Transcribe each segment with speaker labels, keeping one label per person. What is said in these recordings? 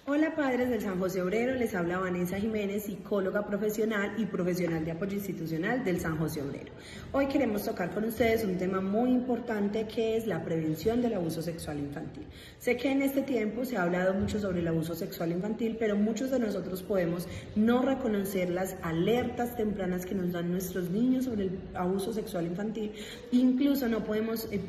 Speaker 1: Hola padres del San José Obrero, les habla Vanessa Jiménez, psicóloga profesional y profesional de apoyo institucional del San José Obrero. Hoy queremos tocar con ustedes un tema muy importante que es la prevención del abuso sexual infantil. Sé que en este tiempo se ha hablado mucho sobre el abuso sexual infantil, pero muchos de nosotros podemos no reconocer las alertas tempranas que nos dan nuestros niños sobre el abuso sexual infantil. Incluso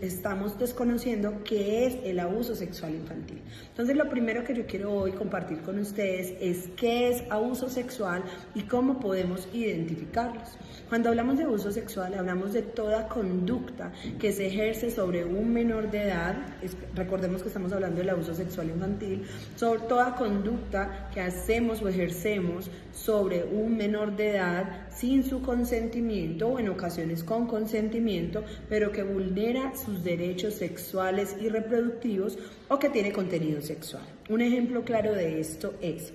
Speaker 1: estamos desconociendo qué es el abuso sexual infantil. Entonces lo primero que yo quiero hoy compartir con ustedes es qué es abuso sexual y cómo podemos identificarlos. Cuando hablamos de abuso sexual hablamos de toda conducta que se ejerce sobre un menor de edad, recordemos que estamos hablando del abuso sexual infantil, sobre toda conducta que hacemos o ejercemos sobre un menor de edad sin su consentimiento o en ocasiones con consentimiento, pero que vulnera sus derechos sexuales y reproductivos o que tiene contenido sexual. Un ejemplo claro de esto es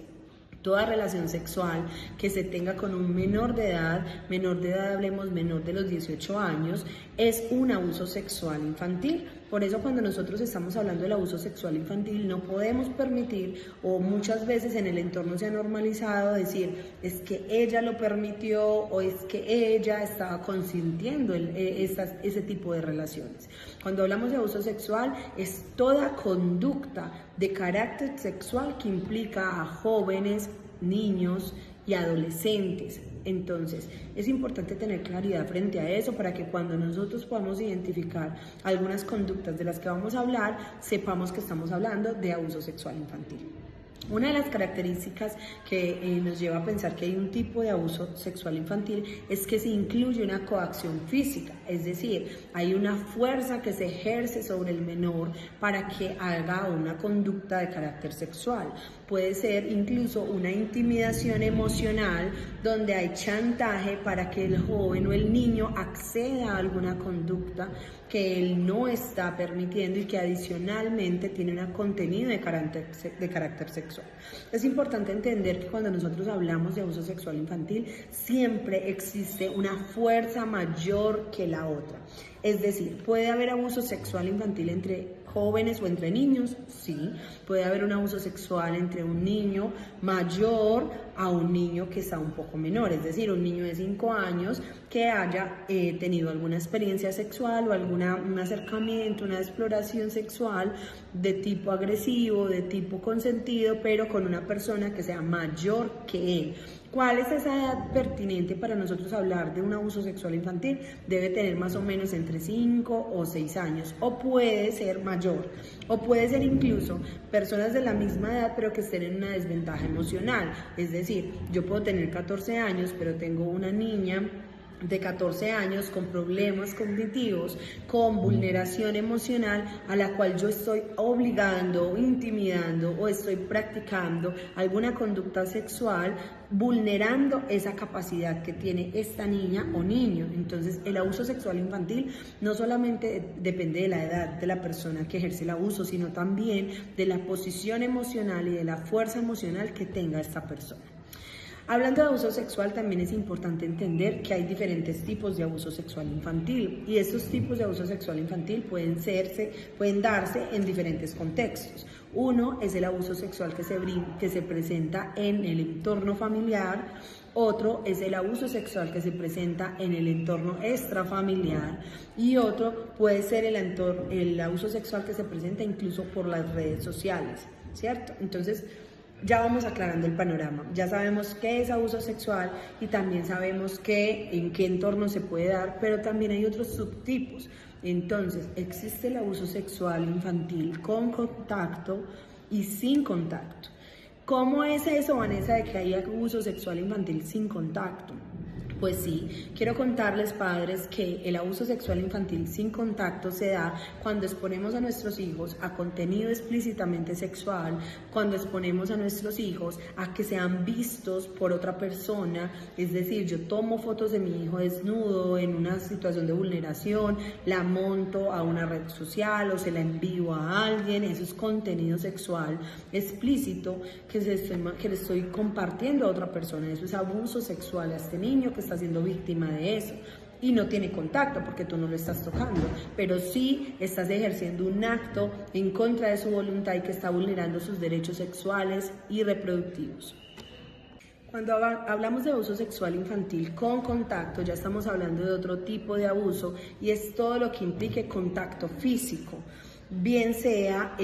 Speaker 1: toda relación sexual que se tenga con un menor de edad hablemos menor de los 18 años, es un abuso sexual infantil. Por eso cuando nosotros estamos hablando del abuso sexual infantil no podemos permitir, o muchas veces en el entorno se ha normalizado decir, es que ella lo permitió o es que ella estaba consintiendo ese tipo de relaciones. Cuando hablamos de abuso sexual es toda conducta de carácter sexual que implica a jóvenes, niños y adolescentes. Entonces, es importante tener claridad frente a eso para que cuando nosotros podamos identificar algunas conductas de las que vamos a hablar, sepamos que estamos hablando de abuso sexual infantil. Una de las características que nos lleva a pensar que hay un tipo de abuso sexual infantil es que se incluye una coacción física, es decir, hay una fuerza que se ejerce sobre el menor para que haga una conducta de carácter sexual. Puede ser incluso una intimidación emocional donde hay chantaje para que el joven o el niño acceda a alguna conducta que él no está permitiendo y que adicionalmente tiene un contenido de carácter sexual. Es importante entender que cuando nosotros hablamos de abuso sexual infantil, siempre existe una fuerza mayor que la otra. Es decir, ¿puede haber abuso sexual infantil entre jóvenes o entre niños? Sí. Puede haber un abuso sexual entre un niño mayor a un niño que está un poco menor, es decir, un niño de 5 años que haya tenido alguna experiencia sexual o un acercamiento, una exploración sexual de tipo agresivo, de tipo consentido, pero con una persona que sea mayor que él. ¿Cuál es esa edad pertinente para nosotros hablar de un abuso sexual infantil? Debe tener más o menos entre 5 o 6 años, o puede ser mayor, o puede ser incluso personas de la misma edad pero que estén en una desventaja emocional. Es decir, yo puedo tener 14 años pero tengo una niña de 14 años con problemas cognitivos, con vulneración emocional, a la cual yo estoy obligando, intimidando o estoy practicando alguna conducta sexual, vulnerando esa capacidad que tiene esta niña o niño. Entonces, el abuso sexual infantil no solamente depende de la edad de la persona que ejerce el abuso, sino también de la posición emocional y de la fuerza emocional que tenga esta persona. Hablando de abuso sexual, también es importante entender que hay diferentes tipos de abuso sexual infantil y estos tipos de abuso sexual infantil pueden darse en diferentes contextos. Uno es el abuso sexual que se presenta en el entorno familiar, otro es el abuso sexual que se presenta en el entorno extrafamiliar y otro puede ser el abuso sexual que se presenta incluso por las redes sociales, ¿cierto? Entonces, ya vamos aclarando el panorama, ya sabemos qué es abuso sexual y también sabemos en qué entorno se puede dar, pero también hay otros subtipos. Entonces, existe el abuso sexual infantil con contacto y sin contacto. ¿Cómo es eso, Vanessa, de que hay abuso sexual infantil sin contacto? Pues sí, quiero contarles, padres, que el abuso sexual infantil sin contacto se da cuando exponemos a nuestros hijos a contenido explícitamente sexual, cuando exponemos a nuestros hijos a que sean vistos por otra persona, es decir, yo tomo fotos de mi hijo desnudo en una situación de vulneración, la monto a una red social o se la envío a alguien, eso es contenido sexual explícito que le estoy compartiendo a otra persona, eso es abuso sexual a este niño que está siendo víctima de eso. y no tiene contacto porque tú no lo estás tocando, pero sí estás ejerciendo un acto en contra de su voluntad y que está vulnerando sus derechos sexuales y reproductivos. Cuando hablamos de abuso sexual infantil con contacto, ya estamos hablando de otro tipo de abuso y es todo lo que implique contacto físico, bien sea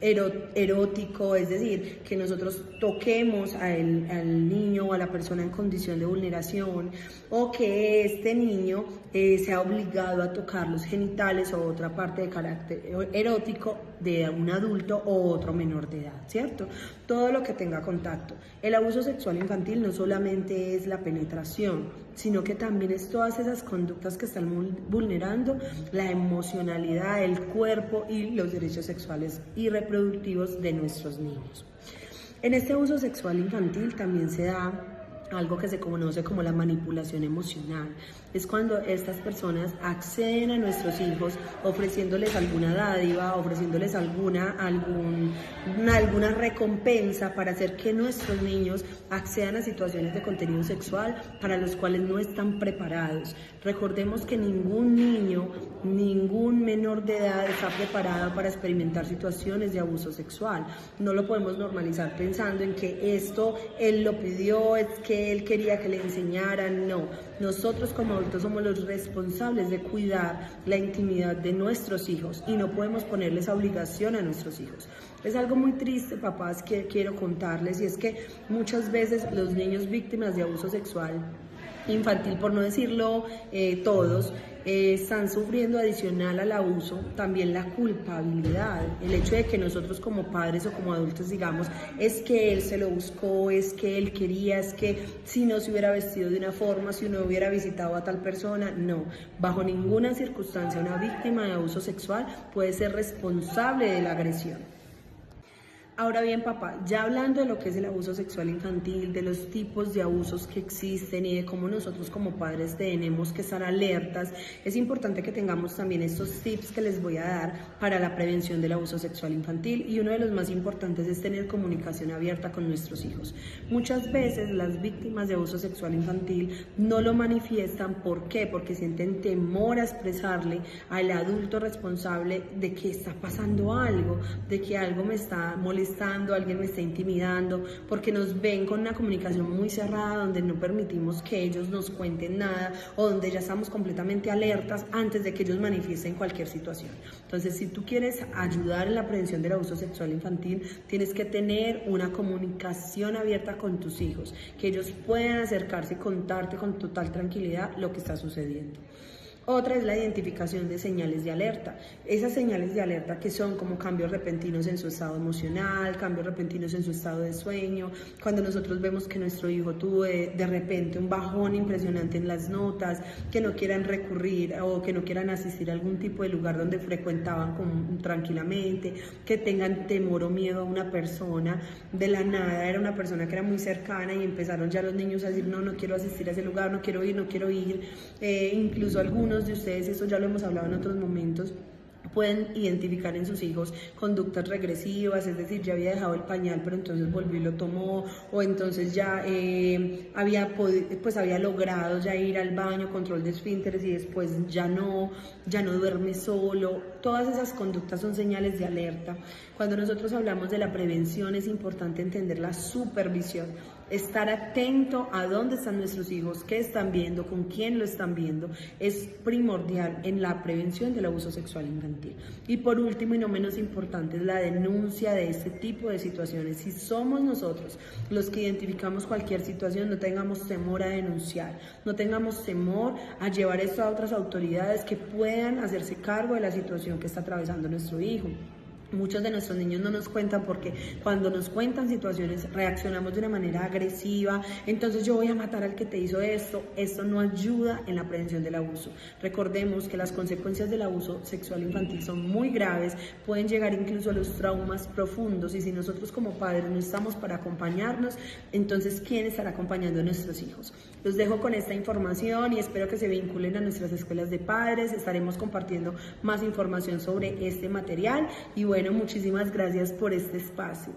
Speaker 1: erótico, es decir, que nosotros toquemos al niño o a la persona en condición de vulneración, o que este niño sea obligado a tocar los genitales o otra parte de carácter erótico de un adulto o otro menor de edad, ¿cierto? Todo lo que tenga contacto. El abuso sexual infantil no solamente es la penetración, sino que también es todas esas conductas que están vulnerando la emocionalidad, el cuerpo y los derechos sexuales y reproductivos de nuestros niños. En este abuso sexual infantil también se da algo que se conoce como la manipulación emocional. Es cuando estas personas acceden a nuestros hijos ofreciéndoles alguna dádiva, ofreciéndoles alguna recompensa para hacer que nuestros niños accedan a situaciones de contenido sexual para los cuales no están preparados. Recordemos que ningún niño, ningún menor de edad está preparado para experimentar situaciones de abuso sexual. No lo podemos normalizar pensando en que esto él lo pidió, es que él quería que le enseñaran. No, nosotros como adultos somos los responsables de cuidar la intimidad de nuestros hijos y no podemos ponerles obligación a nuestros hijos. Es algo muy triste, papás, que quiero contarles, y es que muchas veces los niños víctimas de abuso sexual infantil, por no decirlo todos, están sufriendo adicional al abuso también la culpabilidad, el hecho de que nosotros como padres o como adultos digamos, es que él se lo buscó, es que él quería, es que si no se hubiera vestido de una forma, si no hubiera visitado a tal persona. No, bajo ninguna circunstancia una víctima de abuso sexual puede ser responsable de la agresión. Ahora bien, papá, ya hablando de lo que es el abuso sexual infantil, de los tipos de abusos que existen y de cómo nosotros como padres tenemos que estar alertas, es importante que tengamos también estos tips que les voy a dar para la prevención del abuso sexual infantil, y uno de los más importantes es tener comunicación abierta con nuestros hijos. Muchas veces las víctimas de abuso sexual infantil no lo manifiestan. ¿Por qué? Porque sienten temor a expresarle al adulto responsable de que está pasando algo, de que algo me está molestando, alguien me está intimidando, porque nos ven con una comunicación muy cerrada donde no permitimos que ellos nos cuenten nada, o donde ya estamos completamente alertas antes de que ellos manifiesten cualquier situación. Entonces, si tú quieres ayudar en la prevención del abuso sexual infantil, tienes que tener una comunicación abierta con tus hijos, que ellos puedan acercarse y contarte con total tranquilidad lo que está sucediendo. Otra es la identificación de señales de alerta. Esas señales de alerta que son como cambios repentinos en su estado emocional, cambios repentinos en su estado de sueño, cuando nosotros vemos que nuestro hijo tuvo de repente un bajón impresionante en las notas, que no quieran recurrir o que no quieran asistir a algún tipo de lugar donde frecuentaban tranquilamente, que tengan temor o miedo a una persona, de la nada era una persona que era muy cercana y empezaron ya los niños a decir no quiero asistir a ese lugar, no quiero ir, incluso algunos de ustedes, eso ya lo hemos hablado en otros momentos, pueden identificar en sus hijos conductas regresivas, es decir, ya había dejado el pañal pero entonces volvió y lo tomó, o entonces ya había logrado ya ir al baño, control de esfínteres, y después ya no duerme solo. Todas esas conductas son señales de alerta. Cuando nosotros hablamos de la prevención es importante entender la supervisión, estar atento a dónde están nuestros hijos, qué están viendo, con quién lo están viendo, es primordial en la prevención del abuso sexual infantil. Y por último y no menos importante es la denuncia de este tipo de situaciones. Si somos nosotros los que identificamos cualquier situación, no tengamos temor a denunciar, no tengamos temor a llevar esto a otras autoridades que puedan hacerse cargo de la situación que está atravesando nuestro hijo. Muchos de nuestros niños no nos cuentan porque cuando nos cuentan situaciones reaccionamos de una manera agresiva, entonces yo voy a matar al que te hizo esto. Esto no ayuda en la prevención del abuso. Recordemos que las consecuencias del abuso sexual infantil son muy graves, pueden llegar incluso a los traumas profundos, y si nosotros como padres no estamos para acompañarnos, entonces ¿quién estará acompañando a nuestros hijos? Los dejo con esta información y espero que se vinculen a nuestras escuelas de padres. Estaremos compartiendo más información sobre este material y bueno, muchísimas gracias por este espacio.